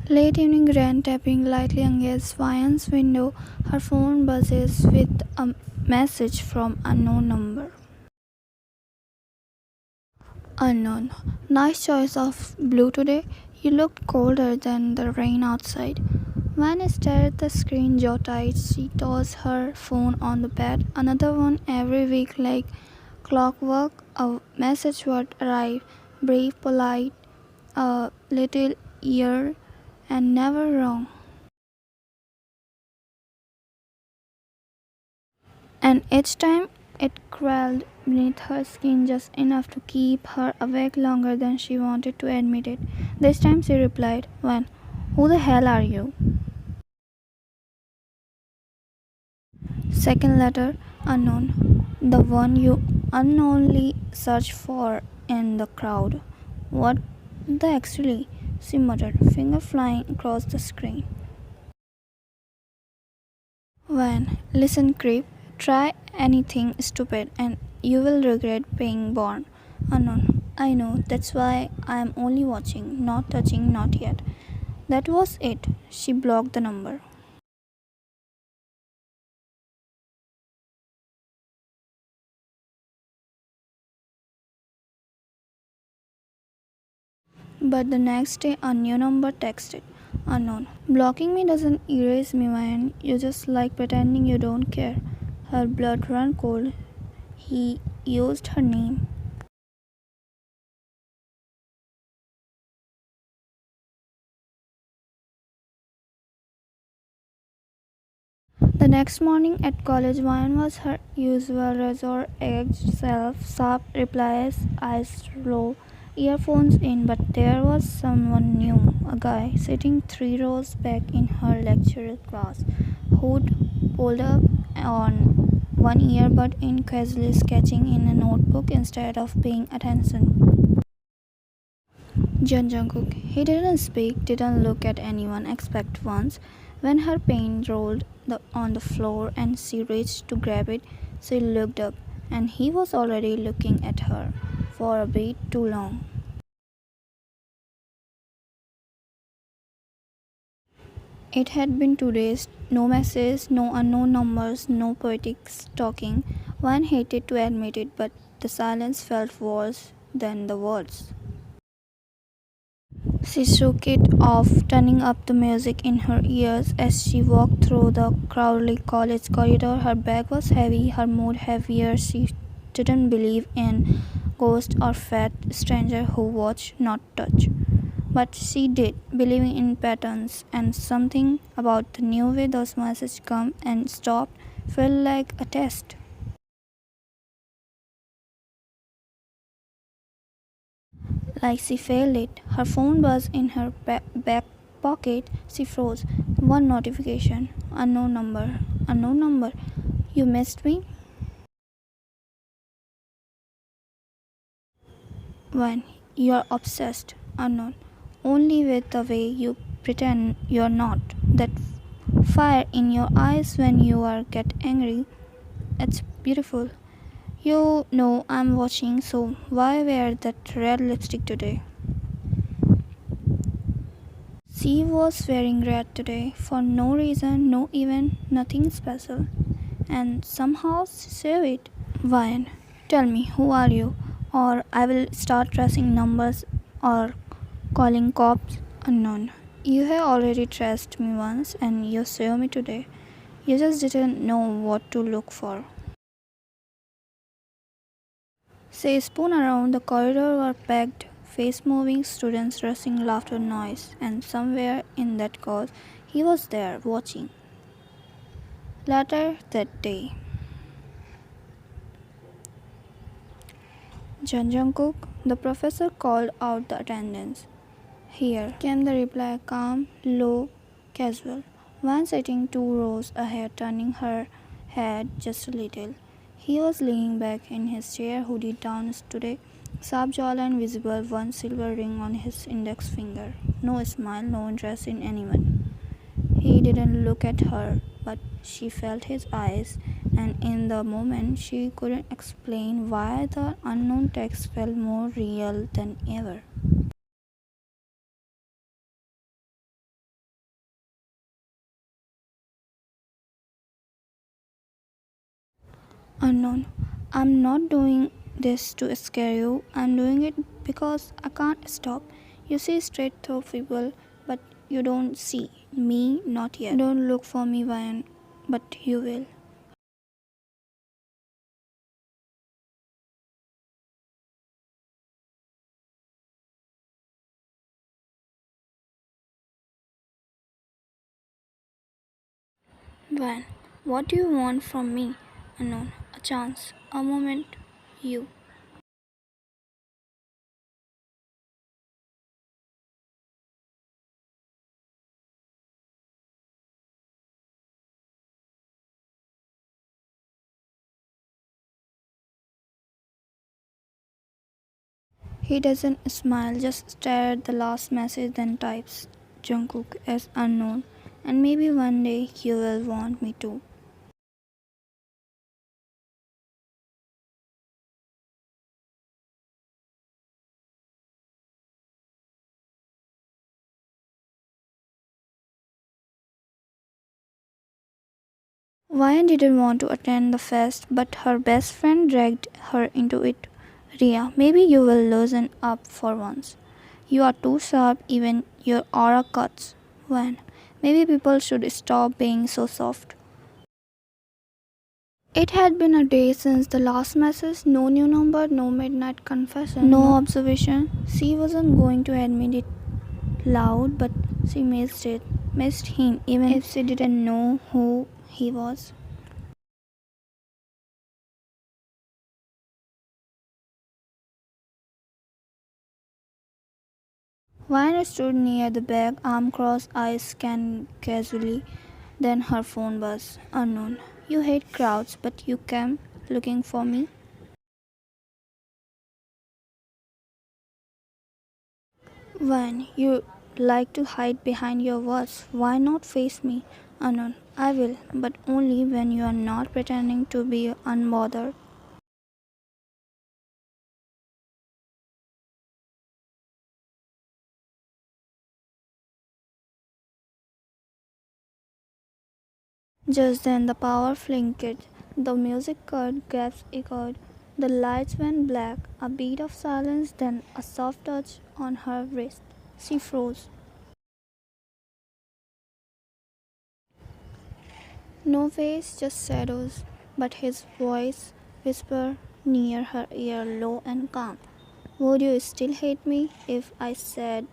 Late evening rain tapping lightly against Vian's window. Her phone buzzes with a message from unknown number. Unknown. Nice choice of blue today. You looked colder than the rain outside. Van stared at the screen, jaw tight. She tossed her phone on the bed. Another one every week, like clockwork. A message would arrive, brief, polite, a little ear, and never wrong. And each time it crawled beneath her skin just enough to keep her awake longer than she wanted to admit it. This time she replied, "When? Who the hell are you?" Second letter, unknown. The one you unknowingly search for in the crowd. What the actually? She muttered, finger flying across the screen. When, listen, creep, try anything stupid and you will regret being born. Unknown. I know, that's why I am only watching, not touching, not yet. That was it. She blocked the number. But the next day, a new number texted. Unknown. Blocking me doesn't erase me, man. You just like pretending you don't care. Her blood ran cold. He used her name. The next morning at college, Vine was her usual razor-edged self, sharp replies, eyes low, earphones in, but there was someone new, a guy sitting 3 rows back in her lecture class, hood pulled up on one earbud in, casually sketching in a notebook instead of paying attention. Jungkook. He didn't speak, didn't look at anyone except once. When her pen rolled on the floor and she reached to grab it, she looked up, and he was already looking at her for a bit too long. It had been 2 days, no messages, no unknown numbers, no poetic talking. One hated to admit it, but the silence felt worse than the words. She shook it off, turning up the music in her ears as she walked through the crowded college corridor. Her bag was heavy, her mood heavier. She didn't believe in ghosts or fat strangers who watch, not touch. But she did, believing in patterns, and something about the new way those messages come and stopped felt like a test. Like she failed it. Her phone buzzed in her back pocket. She froze. One notification. Unknown number. Unknown number. You missed me? One. You're obsessed. Unknown. Only with the way you pretend you're not. That fire in your eyes when you are get angry. It's beautiful. You know I'm watching, so why wear that red lipstick today? She was wearing red today for no reason, no event, nothing special. And somehow she said it. Vine, tell me, who are you? Or I will start tracing numbers or calling cops. Unknown. You have already traced me once and you saw me today. You just didn't know what to look for. She spun around. The corridor were packed, face moving, students rushing, laughter, noise, and somewhere in that cause he was there watching. Later that day, Jungkook, the professor called out the attendance. Here came the reply, calm, low, casual. One sitting 2 rows ahead, turning her head just a little. He was leaning back in his chair, hoodie down today, sharp jawline visible, one silver ring on his index finger. No smile, no interest in anyone. He didn't look at her, but she felt his eyes, and in the moment she couldn't explain why the unknown text felt more real than ever. Unknown. I'm not doing this to scare you. I'm doing it because I can't stop. You see straight through people, but you don't see me, not yet. Don't look for me, Ryan, but you will. Van, what do you want from me? Unknown. A chance, a moment, you. He doesn't smile, just stare at the last message, then types Jungkook as unknown. And maybe one day you will want me to. Ryan didn't want to attend the fest, but her best friend dragged her into it. Ria, maybe you will loosen up for once. You are too sharp, even your aura cuts. When? Maybe people should stop being so soft. It had been a day since the last message. No new number, no midnight confession, no observation. She wasn't going to admit it loud, but she missed it. Missed him, even if she didn't know who he was. Vine stood near the bag, arm crossed, eyes scanned casually. Then her phone buzzed. Unknown. You hate crowds, but you came looking for me? Vine, you like to hide behind your words. Why not face me? Unknown. I will, but only when you are not pretending to be unbothered. Just then the power flickered, the music cut, gaps echoed, the lights went black, a beat of silence, then a soft touch on her wrist. She froze. No face, just shadows, but his voice whispered near her ear, low and calm. Would you still hate me if I said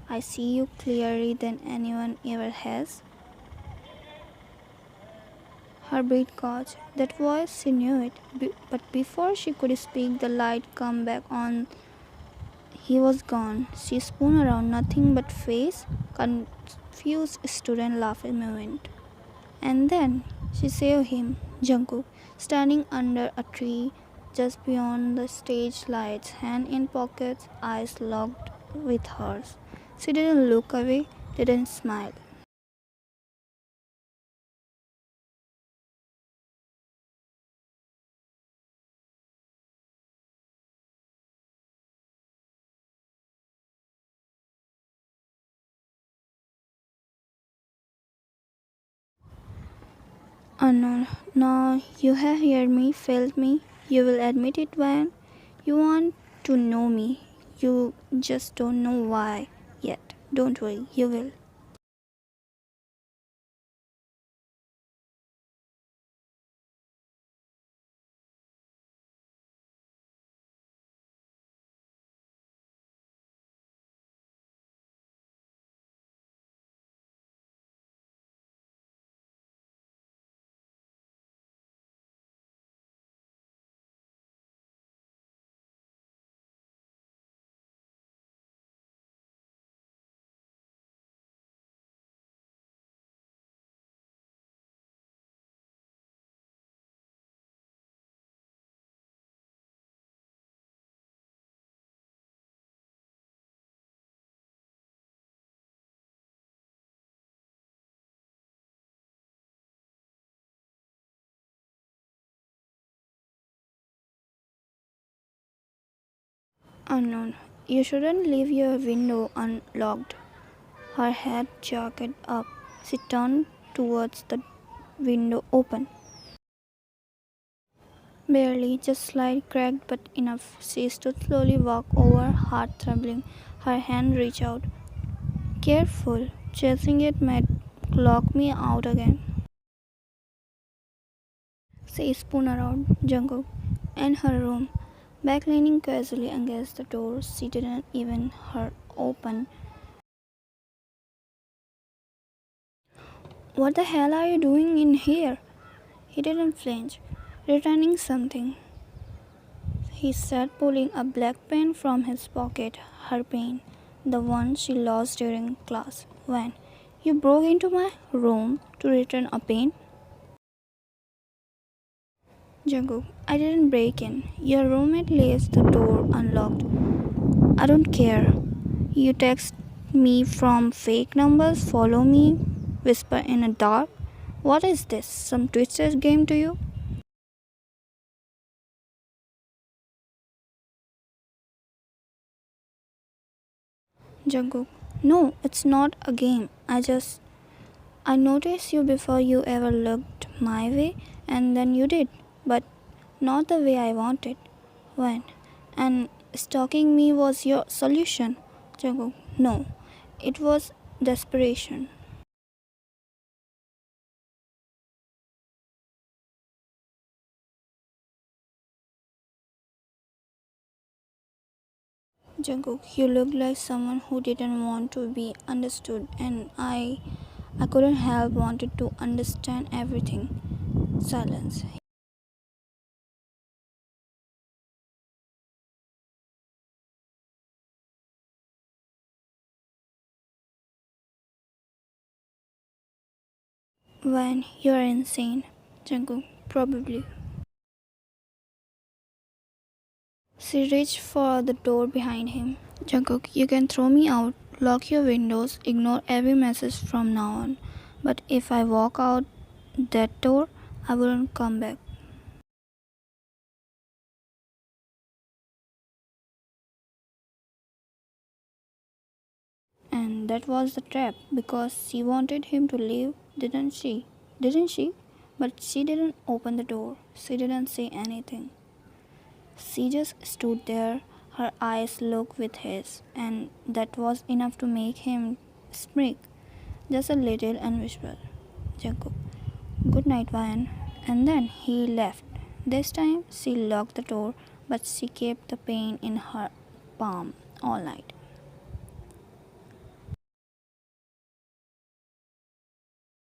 I see you clearer than anyone ever has? Her breath caught. That voice, she knew it. But before she could speak, the light came back on. He was gone. She spun around, nothing but face, confused student laughing moment. And then she saw him, Jungkook, standing under a tree just beyond the stage lights, hand in pockets, eyes locked with hers. She didn't look away, didn't smile. Unknown. Now you have heard me, felt me. You will admit it when you want to know me. You just don't know why yet. Don't worry, you will. Unknown. You shouldn't leave your window unlocked. Her head jerked up. She turned towards the window open. Barely, just slightly cracked but enough. She stood slowly, walked over, heart trembling. Her hand reached out. Careful, chasing it might lock me out again. She spun around Jungkook in her room, back leaning casually against the door. She didn't even her open. What the hell are you doing in here? He didn't flinch, returning something. He sat pulling a black pen from his pocket, her pen, the one she lost during class. When you broke into my room to return a pen? Jungkook, I didn't break in. Your roommate leaves the door unlocked. I don't care. You text me from fake numbers, follow me, whisper in the dark. What is this? Some twisted game to you? Jungkook, no, it's not a game. I noticed you before you ever looked my way, and then you did, but not the way I wanted. When? And stalking me was your solution? Jungkook, no, it was desperation. Jungkook, you look like someone who didn't want to be understood, and I couldn't help wanted to understand everything. Silence. When you're insane, Jungkook, probably. She reached for the door behind him. Jungkook, you can throw me out, lock your windows, ignore every message from now on. But if I walk out that door, I wouldn't come back. And that was the trap because she wanted him to leave, didn't she? Didn't she? But she didn't open the door. She didn't say anything. She just stood there, her eyes locked with his, and that was enough to make him smirk just a little and whisper, Jacob, good night, Ryan. And then he left. This time she locked the door, but she kept the pen in her palm all night.